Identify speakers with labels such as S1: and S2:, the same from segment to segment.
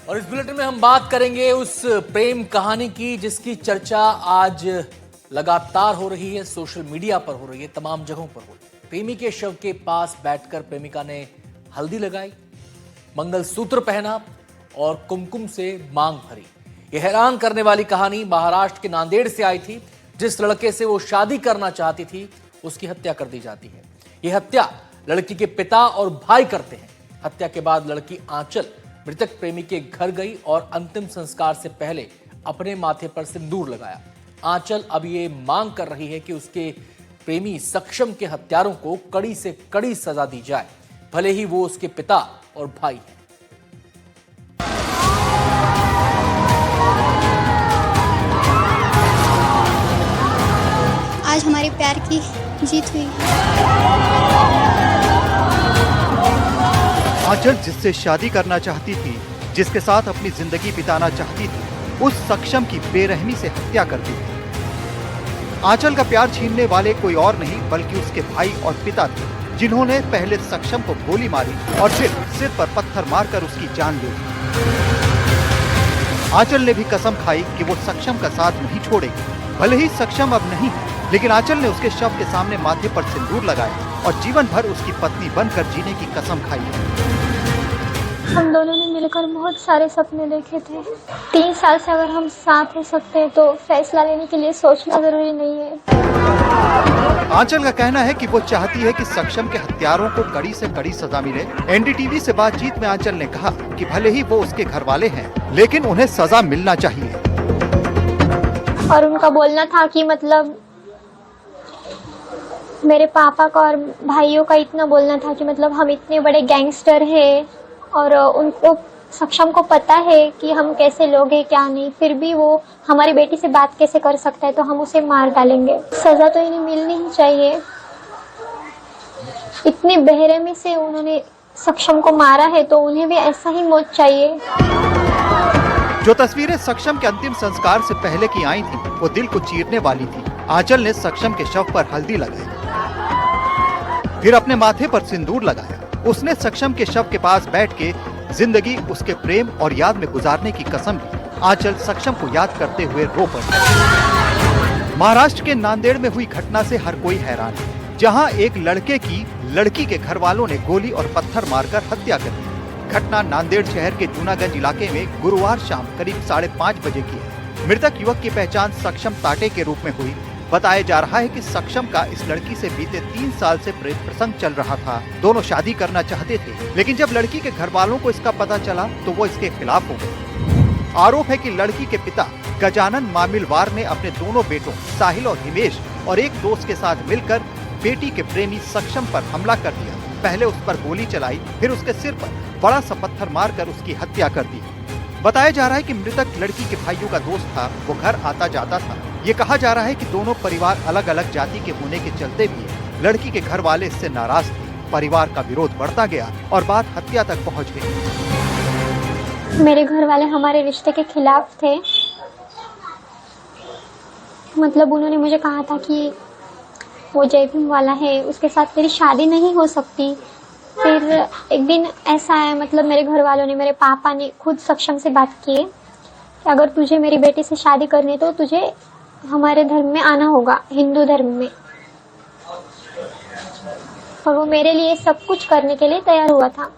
S1: और इस बुलेटिन में हम बात करेंगे उस प्रेम कहानी की जिसकी चर्चा आज लगातार हो रही है, सोशल मीडिया पर हो रही है, तमाम जगहों पर हो रही है। प्रेमी के शव के पास बैठकर प्रेमिका ने हल्दी लगाई, मंगलसूत्र पहना और कुमकुम से मांग भरी। यह हैरान करने वाली कहानी महाराष्ट्र के नांदेड़ से आई थी। जिस लड़के से वो शादी करना चाहती थी उसकी हत्या कर दी जाती है। यह हत्या लड़की के पिता और भाई करते हैं। हत्या के बाद लड़की आंचल मृतक प्रेमी के घर गई और अंतिम संस्कार से पहले अपने माथे पर सिंदूर लगाया। आंचल अब ये मांग कर रही है कि उसके प्रेमी सक्षम के हत्यारों को कड़ी से कड़ी सजा दी जाए, भले ही वो उसके पिता और भाई हैं।
S2: आज हमारे प्यार की जीत हुई।
S3: आंचल जिससे शादी करना चाहती थी, जिसके साथ अपनी जिंदगी बिताना चाहती थी, उस सक्षम की बेरहमी से हत्या कर दी। आंचल का प्यार छीनने वाले कोई और नहीं बल्कि उसके भाई और पिता थे, जिन्होंने पहले सक्षम को गोली मारी और फिर सिर पर पत्थर मारकर उसकी जान ले ली। आंचल ने भी कसम खाई कि वो सक्षम का साथ नहीं छोड़ेगी। भले ही सक्षम अब नहीं है, लेकिन आंचल ने उसके शव के सामने माथे पर सिंदूर लगाया और जीवन भर उसकी पत्नी बनकर जीने की कसम खाई।
S2: हम दोनों ने मिलकर बहुत सारे सपने देखे थे। 3 साल से अगर हम साथ हो सकते हैं तो फैसला लेने के लिए सोचना जरूरी नहीं है।
S3: आंचल का कहना है कि वो चाहती है कि सक्षम के हत्यारों को कड़ी से कड़ी सजा मिले। एनडीटीवी से बातचीत में आंचल ने कहा कि भले ही वो उसके घर वाले हैं, लेकिन उन्हें सजा मिलना चाहिए।
S2: और उनका बोलना था कि मतलब मेरे पापा का और भाइयों का इतना बोलना था कि मतलब हम इतने बड़े गैंगस्टर हैं और उनको सक्षम को पता है कि हम कैसे लोग हैं क्या नहीं, फिर भी वो हमारी बेटी से बात कैसे कर सकता है, तो हम उसे मार डालेंगे। सजा तो इन्हें मिलनी ही चाहिए। इतनी बेरहमी से उन्होंने सक्षम को मारा है तो उन्हें भी ऐसा ही मौत चाहिए।
S3: जो तस्वीरें सक्षम के अंतिम संस्कार से पहले की आई थी वो दिल को चीरने वाली थी। आंचल ने सक्षम के शव पर हल्दी लगाई, फिर अपने माथे पर सिंदूर लगाया। उसने सक्षम के शव के पास बैठ के जिंदगी उसके प्रेम और याद में गुजारने की कसम ली। आंचल सक्षम को याद करते हुए रो पड़ी। महाराष्ट्र के नांदेड़ में हुई घटना से हर कोई हैरान है, जहां एक लड़के की लड़की के घर वालों ने गोली और पत्थर मारकर हत्या कर दी। घटना नांदेड़ शहर के जूनागंज इलाके में गुरुवार शाम करीब 5:30 बजे की है। मृतक युवक की पहचान सक्षम ताटे के रूप में हुई। बताया जा रहा है कि सक्षम का इस लड़की से बीते 3 साल से प्रेम प्रसंग चल रहा था। दोनों शादी करना चाहते थे, लेकिन जब लड़की के घर वालों को इसका पता चला तो वो इसके खिलाफ हो गए। आरोप है कि लड़की के पिता गजानन मामिलवार ने अपने दोनों बेटों साहिल और हिमेश और एक दोस्त के साथ मिलकर बेटी के प्रेमी सक्षम पर हमला कर दिया। पहले उस पर गोली चलाई, फिर उसके सिर पर बड़ा सा पत्थर मारकर उसकी हत्या कर दी। बताया जा रहा है कि मृतक लड़की के भाइयों का दोस्त था, वो घर आता जाता था। ये कहा जा रहा है कि दोनों परिवार अलग अलग जाति के होने के चलते भी लड़की के घर वाले इससे नाराज थे। परिवार का विरोध बढ़ता गया और बात हत्या तक पहुंच गई।
S2: मेरे घर वाले हमारे रिश्ते के खिलाफ थे। मतलब उन्होंने मुझे कहा था कि वो जय भीम वाला है, उसके साथ मेरी शादी नहीं हो सकती। फिर एक दिन ऐसा है, मतलब मेरे घर वालों ने, मेरे पापा ने खुद सक्षम से बात की कि अगर तुझे मेरी बेटी से शादी करनी है तो तुझे हमारे धर्म में आना होगा, हिंदू धर्म में। और वो मेरे लिए सब कुछ करने के लिए तैयार हुआ था।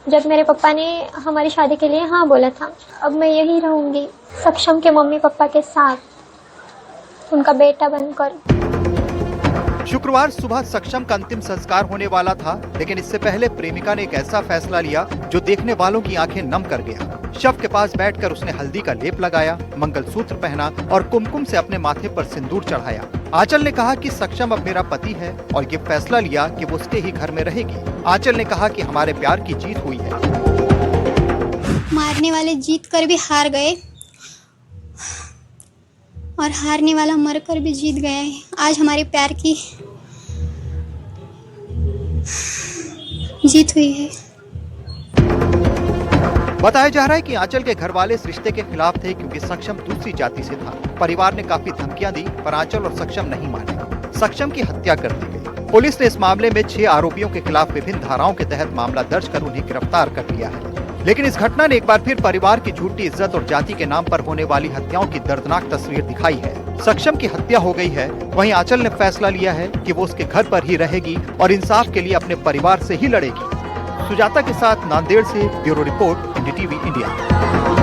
S2: जब मेरे पापा ने हमारी शादी के लिए हाँ बोला था, अब मैं यही रहूंगी सक्षम के मम्मी पापा के साथ, उनका बेटा बनकर।
S3: शुक्रवार सुबह सक्षम का अंतिम संस्कार होने वाला था, लेकिन इससे पहले प्रेमिका ने एक ऐसा फैसला लिया जो देखने वालों की आंखें नम कर गया। शव के पास बैठकर उसने हल्दी का लेप लगाया, मंगलसूत्र पहना और कुमकुम से अपने माथे पर सिंदूर चढ़ाया। आंचल ने कहा कि सक्षम अब मेरा पति है और ये फैसला लिया कि वो उसके ही घर में रहेगी। आंचल ने कहा कि हमारे प्यार की जीत हुई है।
S2: मारने वाले जीत कर भी हार गए और हारने वाला मरकर भी जीत गया है। आज हमारे प्यार की जीत हुई है।
S3: बताया जा रहा है कि आंचल के घर वाले इस रिश्ते के खिलाफ थे क्योंकि सक्षम दूसरी जाति से था। परिवार ने काफी धमकियां दी पर आंचल और सक्षम नहीं माने। सक्षम की हत्या कर दी गई। पुलिस ने इस मामले में 6 आरोपियों के खिलाफ विभिन्न धाराओं के तहत मामला दर्ज कर उन्हें गिरफ्तार कर लिया है। लेकिन इस घटना ने एक बार फिर परिवार की झूठी इज्जत और जाति के नाम पर होने वाली हत्याओं की दर्दनाक तस्वीर दिखाई है। सक्षम की हत्या हो गई है, वहीं आंचल ने फैसला लिया है कि वो उसके घर पर ही रहेगी और इंसाफ के लिए अपने परिवार से ही लड़ेगी। सुजाता के साथ नांदेड़ से ब्यूरो रिपोर्ट, NDTV इंडिया।